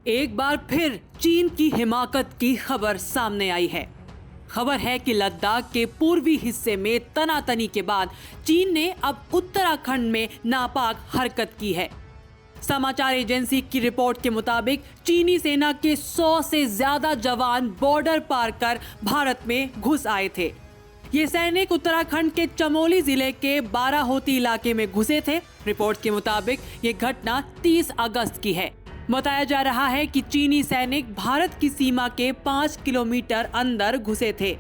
एक बार फिर चीन की हिमाकत की खबर सामने आई है। खबर है कि लद्दाख के पूर्वी हिस्से में तनातनी के बाद चीन ने अब उत्तराखंड में नापाक हरकत की है। समाचार एजेंसी की रिपोर्ट के मुताबिक चीनी सेना के 100 से ज्यादा जवान बॉर्डर पार कर भारत में घुस आए थे। ये सैनिक उत्तराखंड के चमोली जिले के बाराहोती इलाके में घुसे थे। रिपोर्ट के मुताबिक ये घटना 30 अगस्त की है। बताया जा रहा है कि चीनी सैनिक भारत की सीमा के 5 किलोमीटर अंदर घुसे थे।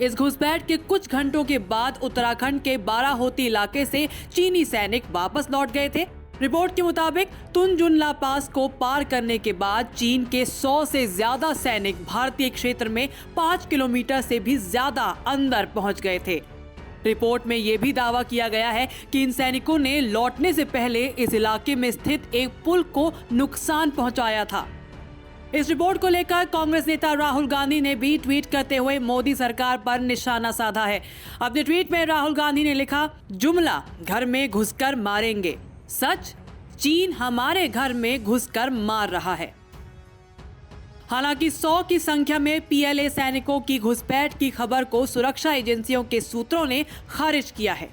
इस घुसपैठ के कुछ घंटों के बाद उत्तराखंड के बाराहोती इलाके से चीनी सैनिक वापस लौट गए थे। रिपोर्ट के मुताबिक तुनजुनला पास को पार करने के बाद चीन के 100 से ज्यादा सैनिक भारतीय क्षेत्र में 5 किलोमीटर से भी ज्यादा अंदर पहुंच गए थे। रिपोर्ट में यह भी दावा किया गया है कि इन सैनिकों ने लौटने से पहले इस इलाके में स्थित एक पुल को नुकसान पहुंचाया था। इस रिपोर्ट को लेकर कांग्रेस नेता राहुल गांधी ने भी ट्वीट करते हुए मोदी सरकार पर निशाना साधा है। अपने ट्वीट में राहुल गांधी ने लिखा, जुमला घर में घुसकर मारेंगे, सच चीन हमारे घर में घुसकर मार रहा है। हालांकि 100 की संख्या में पीएलए सैनिकों की घुसपैठ की खबर को सुरक्षा एजेंसियों के सूत्रों ने खारिज किया है।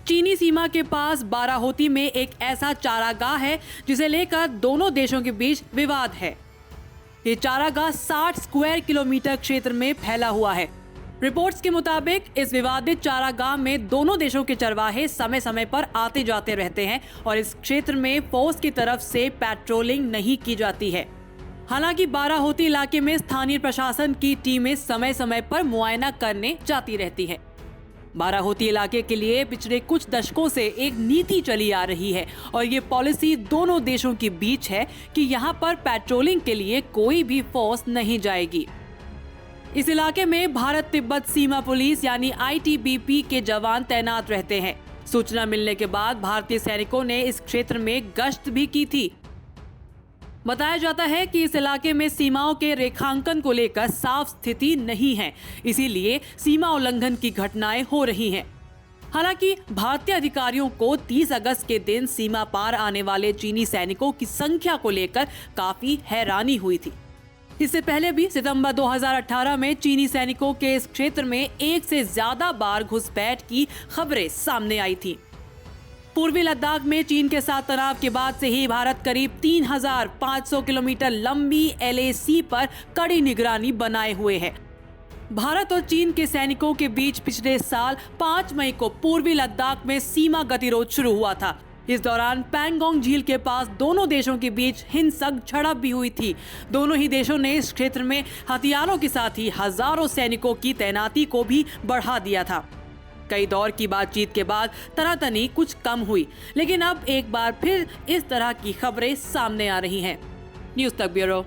चीनी सीमा के पास बाराहोती में एक ऐसा चारागाह है जिसे लेकर दोनों देशों के बीच विवाद है। ये चारागाह 60 स्क्वायर किलोमीटर क्षेत्र में फैला हुआ है। रिपोर्ट्स के मुताबिक इस विवादित चारागाह में दोनों देशों के चरवाहे समय समय पर आते जाते रहते हैं और इस क्षेत्र में फोर्स की तरफ से पेट्रोलिंग नहीं की जाती है। हालांकि बाराहोती इलाके में स्थानीय प्रशासन की टीमें समय समय पर मुआयना करने जाती रहती है। बाराहोती इलाके के लिए पिछले कुछ दशकों से एक नीति चली आ रही है और ये पॉलिसी दोनों देशों के बीच है कि यहाँ पर पेट्रोलिंग के लिए कोई भी फोर्स नहीं जाएगी। इस इलाके में भारत तिब्बत सीमा पुलिस यानी आईटीबीपी के जवान तैनात रहते हैं। सूचना मिलने के बाद भारतीय सैनिकों ने इस क्षेत्र में गश्त भी की थी। बताया जाता है कि इस इलाके में सीमाओं के रेखांकन को लेकर साफ स्थिति नहीं है, इसीलिए सीमा उल्लंघन की घटनाएं हो रही हैं। हालांकि भारतीय अधिकारियों को 30 अगस्त के दिन सीमा पार आने वाले चीनी सैनिकों की संख्या को लेकर काफी हैरानी हुई थी। इससे पहले भी सितंबर 2018 में चीनी सैनिकों के इस क्षेत्र में एक से ज्यादा बार घुसपैठ की खबरें सामने आई थी। पूर्वी लद्दाख में चीन के साथ तनाव के बाद से ही भारत करीब 3500 किलोमीटर लंबी एलएसी पर कड़ी निगरानी बनाए हुए है। भारत और चीन के सैनिकों के बीच पिछले साल 5 मई को पूर्वी लद्दाख में सीमा गतिरोध शुरू हुआ था। इस दौरान पैंगोंग झील के पास दोनों देशों के बीच हिंसक झड़प भी हुई थी। दोनों ही देशों ने इस क्षेत्र में हथियारों के साथ ही हजारों सैनिकों की तैनाती को भी बढ़ा दिया था। कई दौर की बातचीत के बाद तनातनी कुछ कम हुई, लेकिन अब एक बार फिर इस तरह की खबरें सामने आ रही हैं। न्यूज़ तक ब्यूरो।